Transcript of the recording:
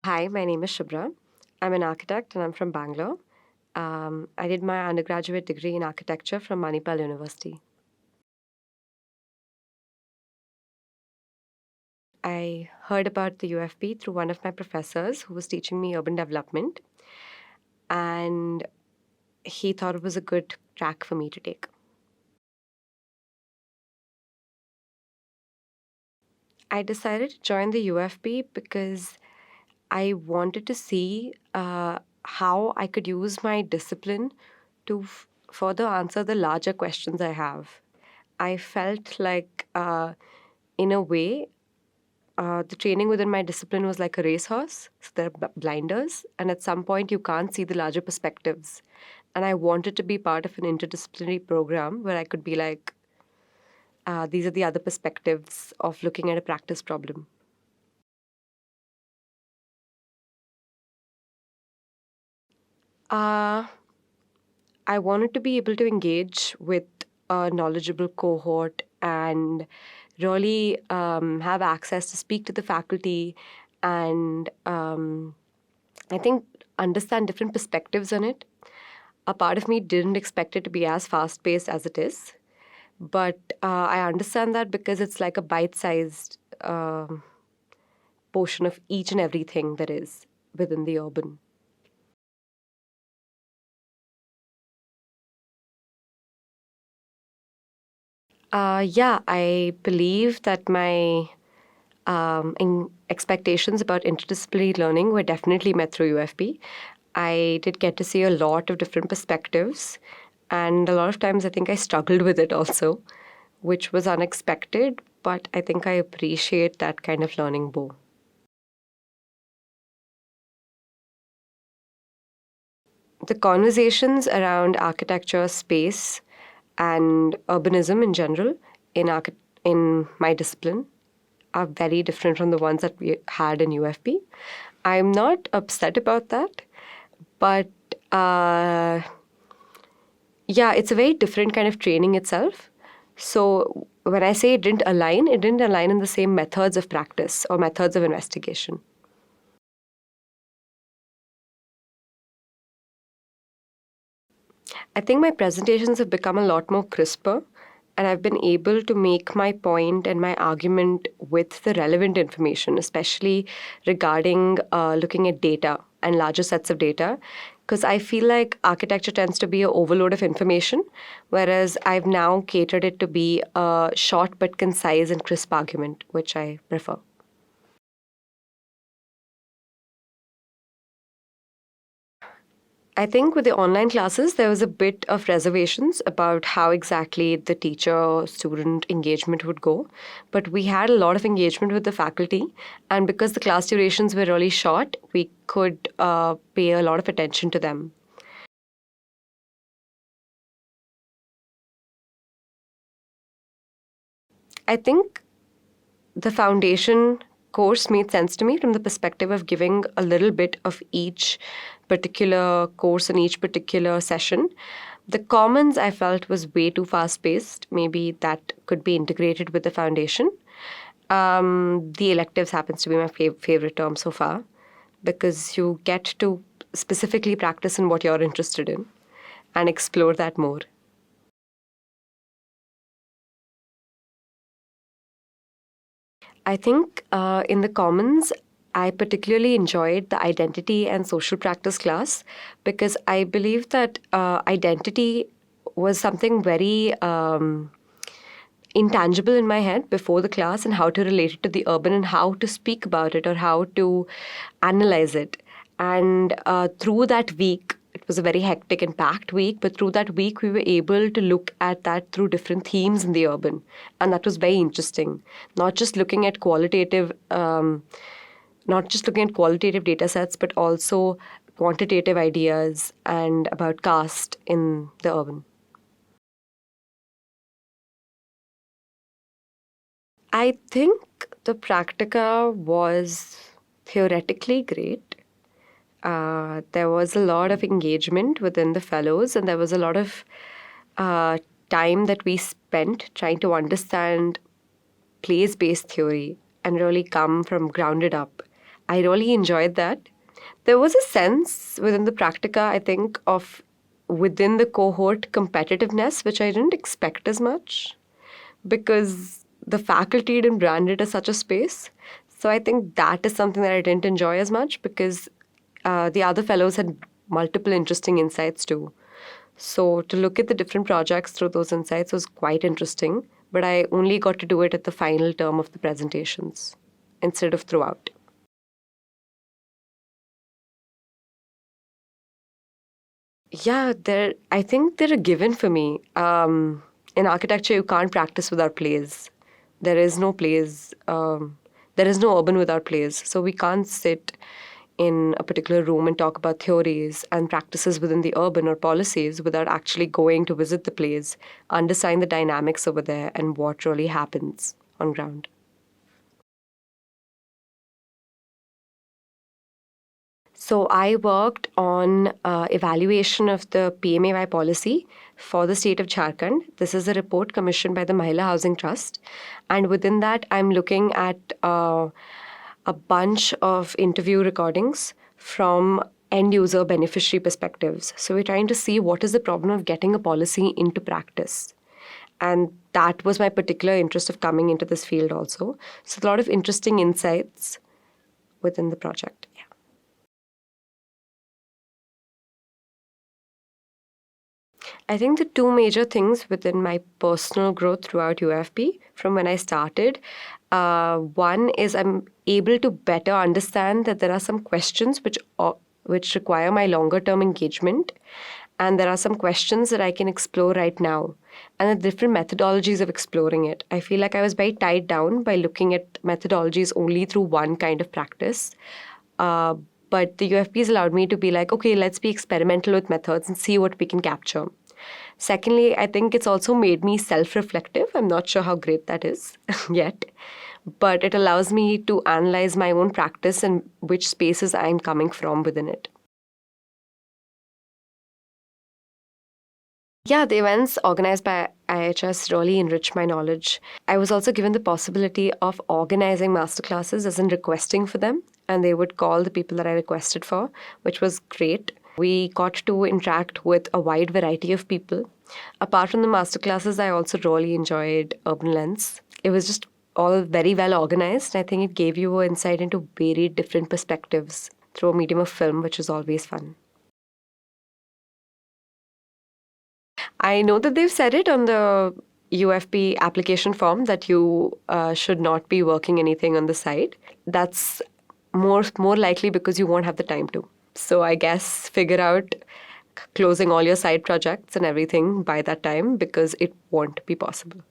Hi, my name is Shubhra. I'm an architect and I'm from Bangalore. I did my undergraduate degree in architecture from Manipal University. I heard about the UFP through one of my professors who was teaching me urban development, and he thought it was a good track for me to take. I decided to join the UFP because I wanted to see how I could use my discipline to further answer the larger questions I have. I felt like, in a way, the training within my discipline was like a racehorse. So there are blinders, and at some point, you can't see the larger perspectives. And I wanted to be part of an interdisciplinary program where I could be like, these are the other perspectives of looking at a practice problem. Uh, I wanted to be able to engage with a knowledgeable cohort and really have access to speak to the faculty and I think understand different perspectives on it. A part of me didn't expect it to be as fast paced as it is, but I understand that because it's like a bite sized portion of each and everything that is within the urban. Yeah, I believe that my expectations about interdisciplinary learning were definitely met through UFP. I did get to see a lot of different perspectives, and a lot of times I think I struggled with it also, which was unexpected, but I think I appreciate that kind of learning more. The conversations around architecture, space, and urbanism in general in my discipline are very different from the ones that we had in UFP. I'm not upset about that, but uh, yeah, it's a very different kind of training itself. So when I say it didn't align in the same methods of practice or methods of investigation. I think my presentations have become a lot more crisper, and I've been able to make my point and my argument with the relevant information, especially regarding looking at data and larger sets of data. Because I feel like architecture tends to be an overload of information, whereas I've now catered it to be a short but concise and crisp argument, which I prefer. I think with the online classes, there was a bit of reservations about how exactly the teacher student engagement would go. But we had a lot of engagement with the faculty. And because the class durations were really short, we could pay a lot of attention to them. I think the foundation course made sense to me from the perspective of giving a little bit of each particular course in each particular session. The commons I felt was way too fast paced. Maybe that could be integrated with the foundation. The electives happens to be my favorite term so far because you get to specifically practice in what you're interested in and explore that more. I think in the Commons, I particularly enjoyed the identity and social practice class because I believe that identity was something very intangible in my head before the class and how to relate it to the urban and how to speak about it or how to analyze it. And through that week, it was a very hectic and packed week, but through that week, we were able to look at that through different themes in the urban. And that was very interesting. Not just looking at not just looking at qualitative data sets, but also quantitative ideas and about caste in the urban. I think the practica was theoretically great. There was a lot of engagement within the fellows, and there was a lot of uh, time that we spent trying to understand place based theory and really come from grounded up I really enjoyed that. There was a sense within the practica, I think, of within the cohort competitiveness, which I didn't expect as much because the faculty didn't brand it as such a space. So I think that is something that I didn't enjoy as much because the other fellows had multiple interesting insights too. So to look at the different projects through those insights was quite interesting, but I only got to do it at the final term of the presentations instead of throughout. Yeah, I think they're a given for me. In architecture, you can't practice without plays. There is no plays. There is no urban without plays. So we can't sit in a particular room and talk about theories and practices within the urban or policies without actually going to visit the plays, understand the dynamics over there and what really happens on ground. So I worked on evaluation of the PMAY policy for the state of Jharkhand. This is a report commissioned by the Mahila Housing Trust. And within that, I'm looking at a bunch of interview recordings from end user beneficiary perspectives. So we're trying to see what is the problem of getting a policy into practice. And that was my particular interest of coming into this field also. So a lot of interesting insights within the project. Yeah. I think the two major things within my personal growth throughout UFP from when I started, one is I'm able to better understand that there are some questions which require my longer term engagement, and there are some questions that I can explore right now, and the different methodologies of exploring it. I feel like I was very tied down by looking at methodologies only through one kind of practice. Uh, but the UFP has allowed me to be like, okay, let's be experimental with methods and see what we can capture. Secondly, I think it's also made me self-reflective. I'm not sure how great that is yet, but it allows me to analyze my own practice and which spaces I'm coming from within it. Yeah, the events organized by IIHS really enrich my knowledge. I was also given the possibility of organizing masterclasses, as in requesting for them, and they would call the people that I requested for, which was great. We got to interact with a wide variety of people. Apart from the masterclasses, I also really enjoyed Urban Lens. It was just all very well organized. I think it gave you an insight into very different perspectives through a medium of film, which is always fun. I know that they've said it on the UFP application form that you should not be working anything on the side. That's more likely because you won't have the time to. So I guess figure out closing all your side projects and everything by that time because it won't be possible.